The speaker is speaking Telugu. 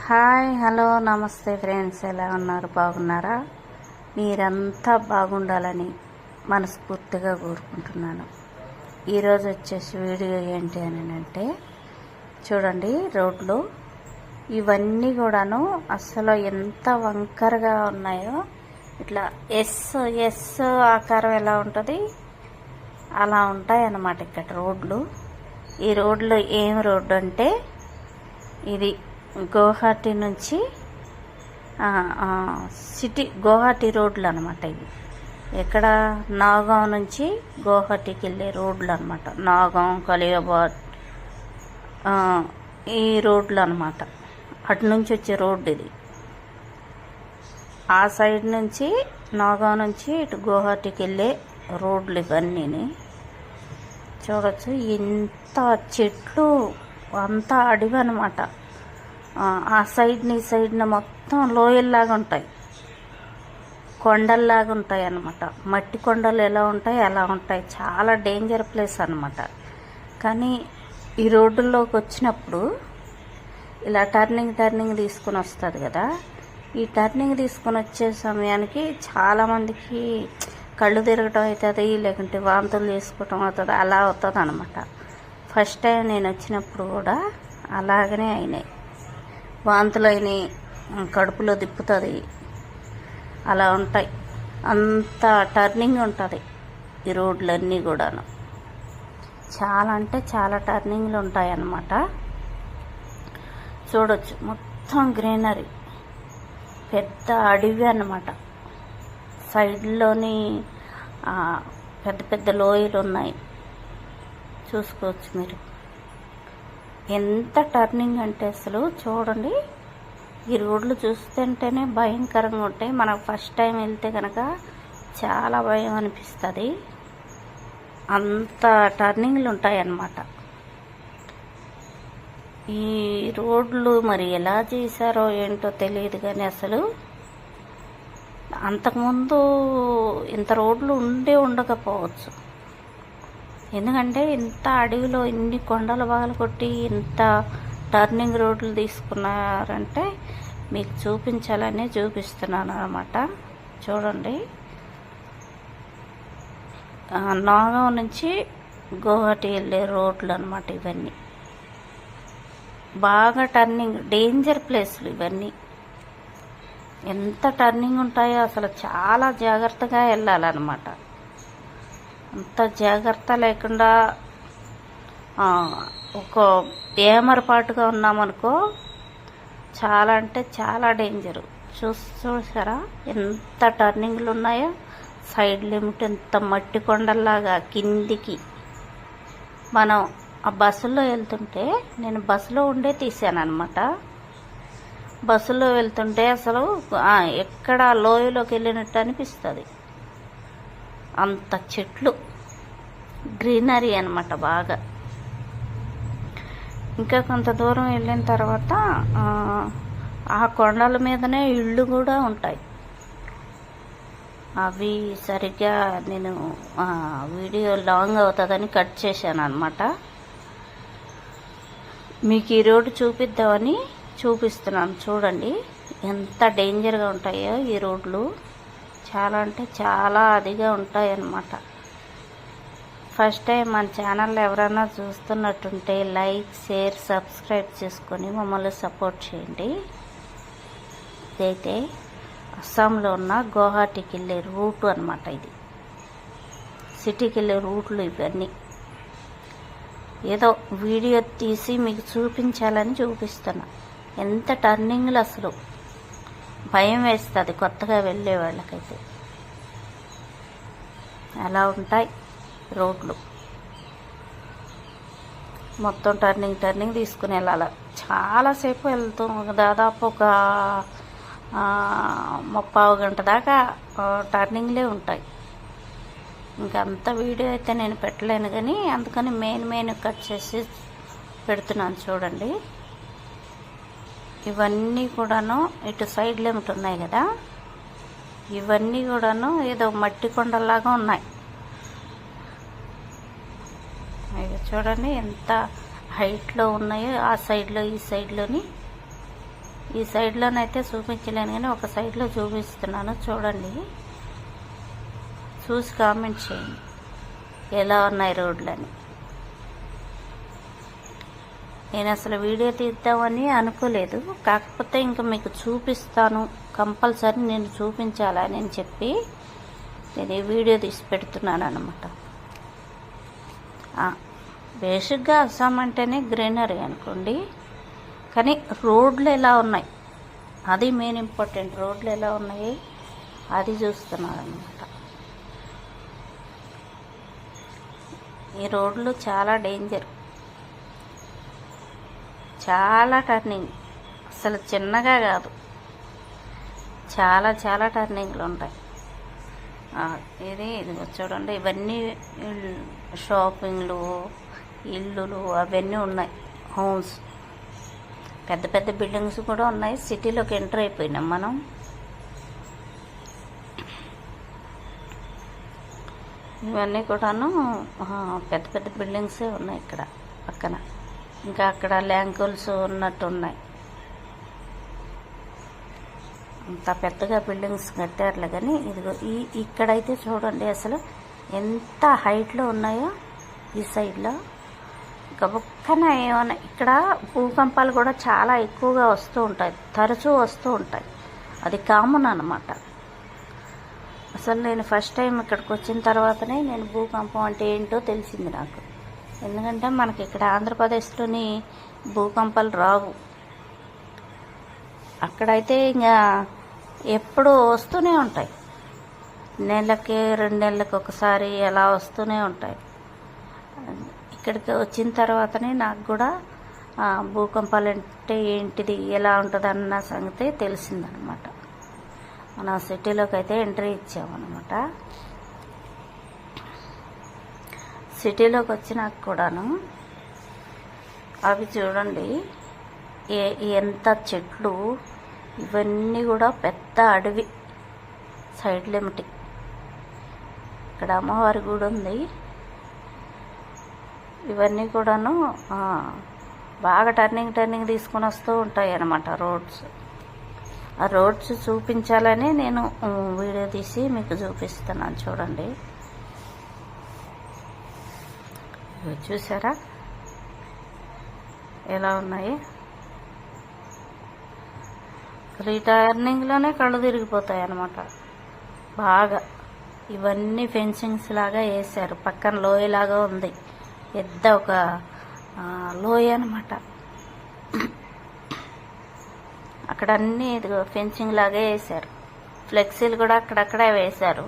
హాయ్ హలో నమస్తే ఫ్రెండ్స్, ఎలా ఉన్నారు? బాగున్నారా? మీరంతా బాగుండాలని మనస్ఫూర్తిగా కోరుకుంటున్నాను. ఈరోజు వచ్చేసి వీడియో ఏంటి అని అంటే, చూడండి రోడ్లు ఇవన్నీ కూడాను అసలు ఎంత వంకరగా ఉన్నాయో. ఇట్లా ఎస్ ఆకారం ఎలా ఉంటుంది అలా ఉంటాయి అన్నమాట ఇక్కడ రోడ్లు. ఈ రోడ్లు ఏం రోడ్డు అంటే, ఇది గౌహతి నుంచి సిటీ గౌహతి రోడ్లు అనమాట. ఇవి ఎక్కడ నాగాం నుంచి గౌహతికి వెళ్ళే రోడ్లు అనమాట. నాగాం, కలియాబాద్ ఈ రోడ్లు అనమాట. అటు నుంచి వచ్చే రోడ్డు ఇది. ఆ సైడ్ నుంచి నాగాం నుంచి ఇటు గౌహతికి వెళ్ళే రోడ్లు ఇవన్నీ చూడొచ్చు. ఇంత చెట్లు, అంతా అడవి అనమాట. ఆ సైడ్ని ఈ సైడ్ని మొత్తం లోయల్లాగా ఉంటాయి, కొండల్లాగా ఉంటాయి అన్నమాట. మట్టి కొండలు ఎలా ఉంటాయి అలా ఉంటాయి. చాలా డేంజర్ ప్లేస్ అనమాట. కానీ ఈ రోడ్డుల్లోకి వచ్చినప్పుడు ఇలా టర్నింగ్ తీసుకుని వస్తుంది కదా. ఈ టర్నింగ్ తీసుకొని వచ్చే సమయానికి చాలామందికి కళ్ళు తిరగటం అవుతుంది, లేకుంటే వాంతులు చేసుకోవటం అవుతుంది, అలా అవుతుంది అనమాట. ఫస్ట్ టైం నేను వచ్చినప్పుడు కూడా అలాగనే అయినాయి. వాంతులు అయినాయి, కడుపులో తిప్పుతుంది, అలా ఉంటాయి. అంత టర్నింగ్ ఉంటుంది ఈ రోడ్లన్నీ కూడాను. చాలా అంటే చాలా టర్నింగ్లు ఉంటాయి అన్నమాట. చూడొచ్చు, మొత్తం గ్రీనరీ, పెద్ద అడవి అన్నమాట. సైడ్లోని పెద్ద పెద్ద లోయలు ఉన్నాయి, చూసుకోవచ్చు మీరు. ఎంత టర్నింగ్ అంటే అసలు చూడండి. ఈ రోడ్లు చూస్తుంటేనే భయంకరంగా ఉంటాయి. మనకు ఫస్ట్ టైం వెళ్తే కనుక చాలా భయం అనిపిస్తుంది. అంత టర్నింగ్లు ఉంటాయి అన్నమాట. ఈ రోడ్లు మరి ఎలా చేశారో ఏంటో తెలియదు, కానీ అసలు అంతకుముందు ఇంత రోడ్లు ఉండకపోవచ్చు. ఎందుకంటే ఇంత అడవిలో ఇన్ని కొండల బాగలు కొట్టి ఇంత టర్నింగ్ రోడ్లు తీసుకున్నారంటే మీకు చూపించాలని చూపిస్తున్నాను అన్నమాట. చూడండి, నాగాం నుంచి గౌహతి వెళ్ళే రోడ్లు అన్నమాట ఇవన్నీ. బాగా టర్నింగ్, డేంజర్ ప్లేస్లు ఇవన్నీ. ఎంత టర్నింగ్ ఉంటాయో అసలు చాలా జాగ్రత్తగా వెళ్ళాలన్నమాట. అంత జాగ్రత్త లేకుండా ఒక ఏమరపాటుగా ఉన్నామనుకో చాలా అంటే చాలా డేంజరు. చూసారా ఎంత టర్నింగ్లు ఉన్నాయో. సైడ్ లిమిట్ ఎంత మట్టి కొండల్లాగా కిందికి. మనం ఆ బస్సులో వెళ్తుంటే, నేను బస్సులో ఉండే తీసాను అనమాట. బస్సులో వెళ్తుంటే అసలు ఎక్కడ లోయలోకి వెళ్ళినట్టు అనిపిస్తుంది. అంత చెట్లు, గ్రీనరీ అనమాట బాగా. ఇంకా కొంత దూరం వెళ్ళిన తర్వాత ఆ కొండల మీదనే ఇళ్ళు కూడా ఉంటాయి. అవి సరిగ్గా నేను వీడియో లాంగ్ అవుతుందని కట్ చేశాను అనమాట. మీకు ఈ రోడ్డు చూపిద్దామని చూపిస్తున్నాను. చూడండి ఎంత డేంజర్గా ఉంటాయో ఈ రోడ్లు. చాలా అంటే చాలా అదిగా ఉంటాయి అన్నమాట. ఫస్ట్ టైం మన ఛానల్ ఎవరైనా చూస్తున్నట్టుంటే లైక్, షేర్, సబ్స్క్రైబ్ చేసుకొని మమ్మల్ని సపోర్ట్ చేయండి. ఇదైతే అస్సాంలో ఉన్న గౌహతికి వెళ్ళే రూట్ అనమాట. ఇది సిటీకి వెళ్ళే రూట్లు ఇవన్నీ. ఏదో వీడియో తీసి మీకు చూపించాలని చూపిస్తున్నా. ఎంత టర్నింగ్లు, అసలు భయం వేస్తుంది కొత్తగా వెళ్ళే వాళ్ళకైతే. అలా ఉంటాయి రోడ్లు. మొత్తం టర్నింగ్ తీసుకుని వెళ్ళాలి. చాలాసేపు వెళ్తాం, దాదాపు ఒక 30 గంట దాకా టర్నింగ్లే ఉంటాయి. ఇంకంత వీడియో అయితే నేను పెట్టలేను, కానీ అందుకని మెయిన్ కట్ చేసి పెడుతున్నాను. చూడండి, ఇవన్నీ కూడాను ఇటు సైడ్ లిమిట్ ఉన్నాయి కదా, ఇవన్నీ కూడాను ఏదో మట్టి కొండలాగా ఉన్నాయి. చూడండి ఎంత హైట్లో ఉన్నాయో ఆ సైడ్లో ఈ సైడ్లోని. ఈ సైడ్లోనైతే చూపించలేను కానీ ఒక సైడ్లో చూపిస్తున్నాను, చూడండి. చూసి కామెంట్ చేయండి ఎలా ఉన్నాయి రోడ్లని. నేను అసలు వీడియో తీద్దామని అనుకోలేదు, కాకపోతే ఇంకా మీకు చూపిస్తాను, కంపల్సరీ నేను చూపించాలని చెప్పి నేను ఈ వీడియో తీసి పెడుతున్నాను అన్నమాట. బేసిక్గా అస్సాం అంటేనే గ్రీనరీ అనుకోండి, కానీ రోడ్లు ఎలా ఉన్నాయి అది మెయిన్ ఇంపార్టెంట్. రోడ్లు ఎలా ఉన్నాయి అది చూస్తున్నాను అన్నమాట. ఈ రోడ్లు చాలా డేంజర్, చాలా టర్నింగ్, అసలు చిన్నగా కాదు, చాలా చాలా టర్నింగ్లు ఉంటాయి. ఇదిగో చూడండి, ఇవన్నీ షాపింగ్లు, ఇల్లులు అవన్నీ ఉన్నాయి, హోమ్స్, పెద్ద పెద్ద బిల్డింగ్స్ కూడా ఉన్నాయి. సిటీలోకి ఎంటర్ అయిపోయినాం మనం. ఇవన్నీ కూడాను పెద్ద పెద్ద బిల్డింగ్సే ఉన్నాయి ఇక్కడ పక్కన. ఇంకా అక్కడ ల్యాంకుల్స్ ఉన్నట్టు ఉన్నాయి, అంత పెద్దగా బిల్డింగ్స్ కట్టారులే. కానీ ఇదిగో ఇక్కడైతే చూడండి అసలు ఎంత హైట్లో ఉన్నాయో ఈ సైడ్లో. గబక్కన ఏమన్నా ఇక్కడ భూకంపాలు కూడా చాలా ఎక్కువగా వస్తూ ఉంటాయి, తరచూ వస్తూ ఉంటాయి, అది కామన్ అన్నమాట. అసలు నేను ఫస్ట్ టైం ఇక్కడికి వచ్చిన తర్వాతనే నేను భూకంపం అంటే ఏంటో తెలిసింది నాకు. ఎందుకంటే మనకి ఇక్కడ ఆంధ్రప్రదేశ్లోని భూకంపాలు రావు, అక్కడైతే ఇంకా ఎప్పుడూ వస్తూనే ఉంటాయి, నెలకి 2 నెలలకు ఒకసారి అలా వస్తూనే ఉంటాయి. ఇక్కడికి వచ్చిన తర్వాతనే నాకు కూడా భూకంపాలు అంటే ఏంటిది, ఎలా ఉంటుంది అన్న సంగతి తెలిసిందనమాట. మన సిటీలోకి అయితే ఎంట్రీ ఇచ్చామన్నమాట. సిటీలోకి వచ్చినాక కూడాను అవి చూడండి ఎంత చెట్లు, ఇవన్నీ కూడా పెద్ద అడవి, సైడ్ లిమిట్. ఇక్కడ అమ్మవారి గుడి ఉంది. ఇవన్నీ కూడాను బాగా టర్నింగ్ తీసుకొని వస్తూ ఉంటాయి అన్నమాట రోడ్స్. ఆ రోడ్స్ చూపించాలని నేను వీడియో తీసి మీకు చూపిస్తున్నాను, చూడండి. చూసారా ఎలా ఉన్నాయి? టర్నింగ్లోనే కళ్ళు తిరిగిపోతాయి అన్నమాట బాగా. ఇవన్నీ ఫెన్సింగ్స్ లాగా వేసారు, పక్కన లోయలాగా ఉంది, పెద్ద ఒక లోయ అన్నమాట. అక్కడ అన్నీ ఫెన్సింగ్ లాగా వేసారు, ఫ్లెక్సీలు కూడా అక్కడక్కడే వేశారు.